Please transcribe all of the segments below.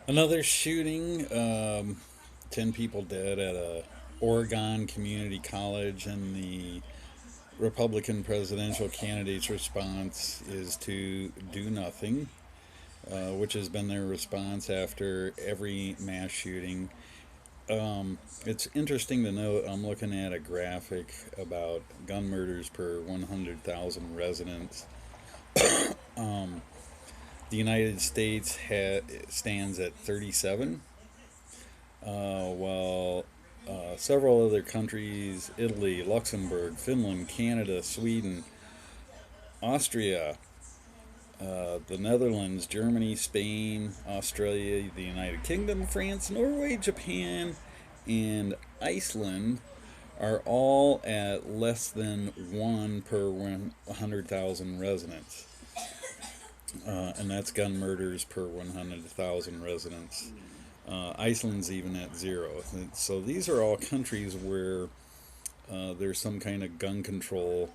Another shooting, 10 people dead at a Oregon Community College, and the Republican presidential candidate's response is to do nothing, which has been their response after every mass shooting. It's interesting to note, I'm looking at a graphic about gun murders per 100,000 residents. The United States stands at 37, while several other countries, Italy, Luxembourg, Finland, Canada, Sweden, Austria, the Netherlands, Germany, Spain, Australia, the United Kingdom, France, Norway, Japan, and Iceland are all at less than 1 per 100,000 residents. And that's gun murders per 100,000 residents. Iceland's even at 0. So these are all countries where there's some kind of gun control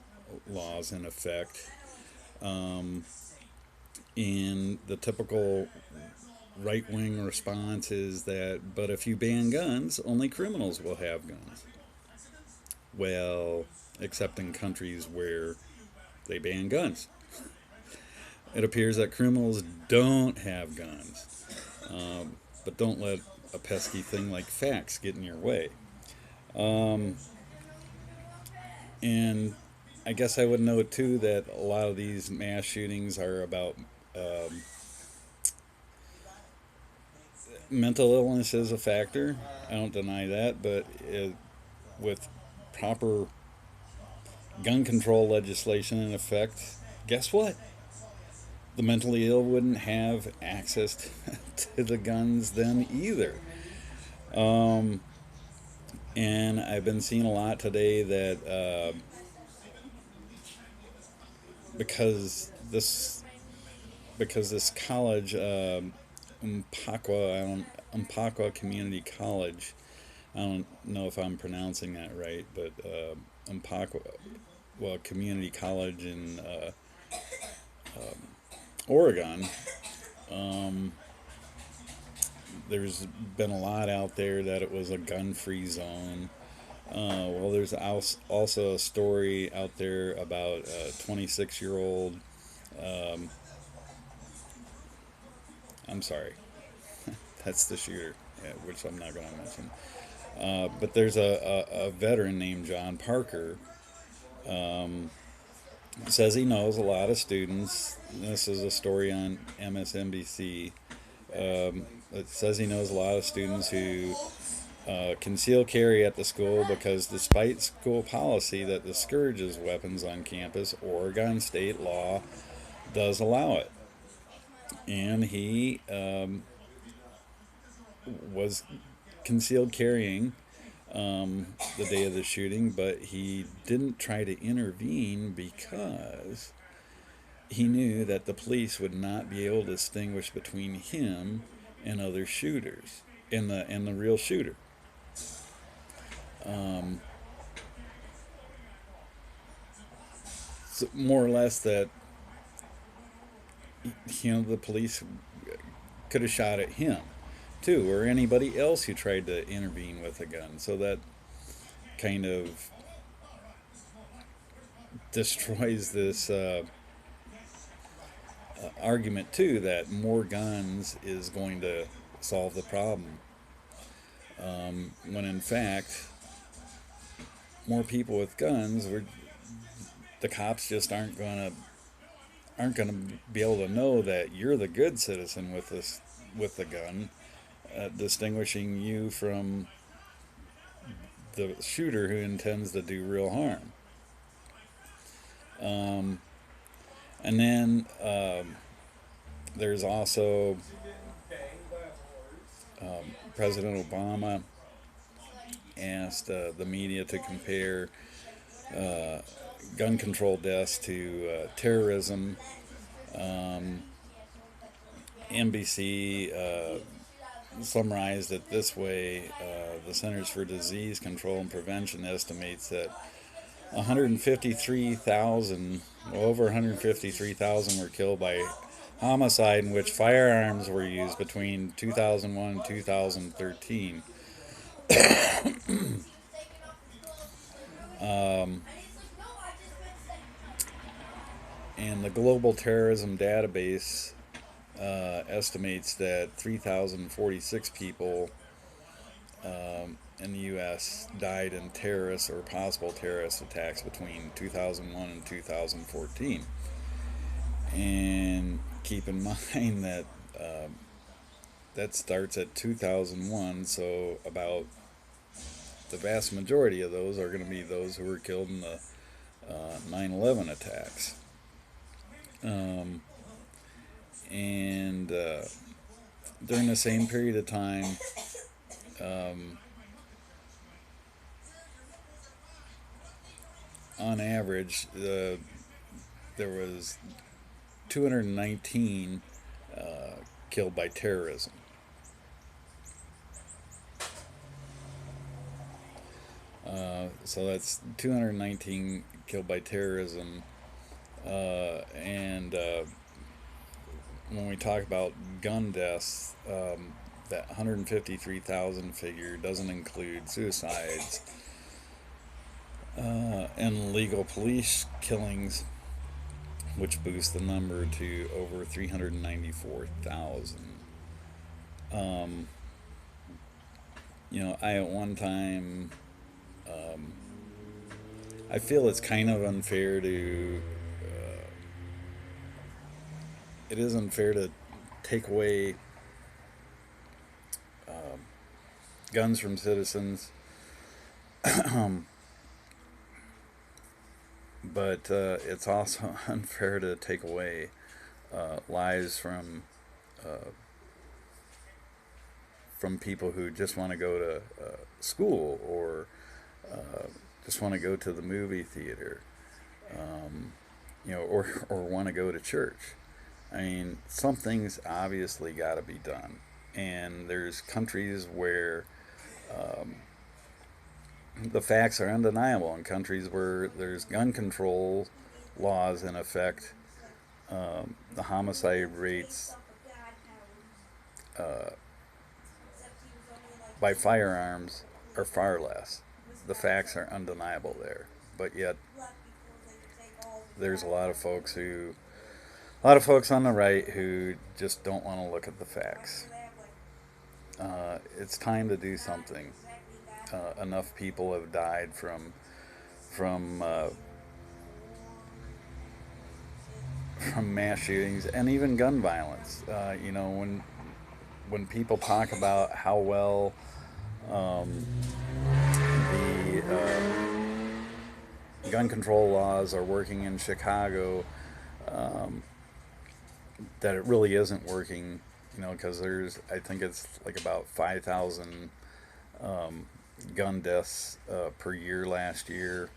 laws in effect. And the typical right wing response is that, but if you ban guns, only criminals will have guns. Well, except in countries where they ban guns. It appears that criminals don't have guns. But don't let a pesky thing like facts get in your way. Um, and I guess I would note too that a lot of these mass shootings are about mental illness is a factor. I don't deny that, but with proper gun control legislation in effect, guess what? The mentally ill wouldn't have access to the guns then either. Um, and I've been seeing a lot today that because this because this college, Umpaqua Community College, I don't know if I'm pronouncing that right, but Umpaqua, well, Community College in Oregon. Um, there's been a lot out there that it was a gun-free zone. Well, there's also a story out there about a 26-year-old. Um, I'm sorry, that's the shooter, which I'm not going to mention. But there's a veteran named John Parker. Um, Says he knows a lot of students. This is a story on MSNBC. It says he knows a lot of students who conceal carry at the school because, despite school policy that discourages weapons on campus, Oregon state law does allow it. And he was concealed carrying the day of the shooting, but he didn't try to intervene because he knew that the police would not be able to distinguish between him and other shooters and the real shooter. Um, so more or less that the police could have shot at him too, or anybody else who tried to intervene with a gun. So that kind of destroys this argument too that more guns is going to solve the problem. When in fact, more people with guns, the cops just aren't gonna be able to know that you're the good citizen with the gun, distinguishing you from the shooter who intends to do real harm. Um, and then there's also President Obama asked the media to compare uh, gun control deaths to terrorism. Um, NBC summarized it this way: the Centers for Disease Control and Prevention estimates that 153,000, well, over 153,000 were killed by homicide in which firearms were used between 2001 and 2013. Um, and the Global Terrorism Database estimates that 3,046 people in the U.S. died in terrorist or possible terrorist attacks between 2001 and 2014. And keep in mind that that starts at 2001, so about the vast majority of those are going to be those who were killed in the 9/11 attacks. Um, and during the same period of time, um, on average, there was 219 killed by terrorism. So that's 219 killed by terrorism. And when we talk about gun deaths, that 153,000 figure doesn't include suicides and legal police killings, which boosts the number to over 394,000. Um, I at one time, um, I feel it's kind of unfair to, it is unfair to take away um, guns from citizens, but it's also unfair to take away lives uh, from people who just want to go to school or just want to go to the movie theater, or want to go to church. I mean, something's obviously got to be done, and there's countries where um, the facts are undeniable. In countries where there's gun control laws in effect, the homicide rates uh, by firearms are far less. The facts are undeniable there, but yet there's a lot of folks on the right who just don't want to look at the facts. It's time to do something. Enough people have died from from mass shootings and even gun violence. When people talk about how well um, the gun control laws are working in Chicago, um, that it really isn't working. Because I think it's like about 5,000 um, gun deaths per year last year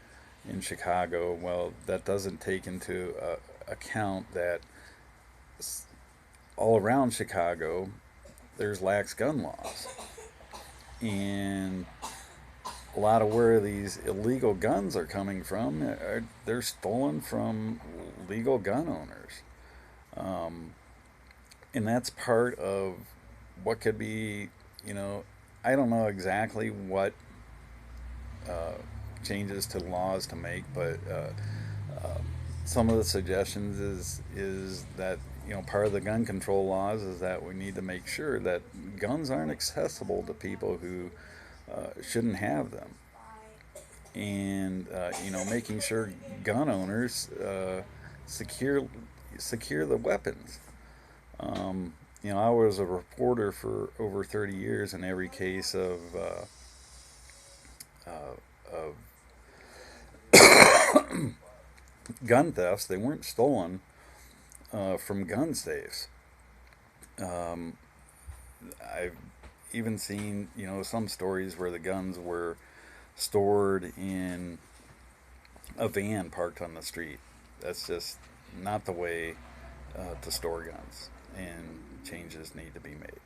in Chicago. Well, that doesn't take into account that all around Chicago there's lax gun laws, and a lot of where these illegal guns are coming from they're stolen from legal gun owners, and that's part of what could be. I don't know exactly what uh, changes to laws to make, but some of the suggestions is that part of the gun control laws is that we need to make sure that guns aren't accessible to people who shouldn't have them, and making sure gun owners secure secure the weapons. I was a reporter for over 30 years in every case of gun thefts. They weren't stolen from gun safes. Um, I've even seen, some stories where the guns were stored in a van parked on the street. That's just not the way to store guns, and changes need to be made.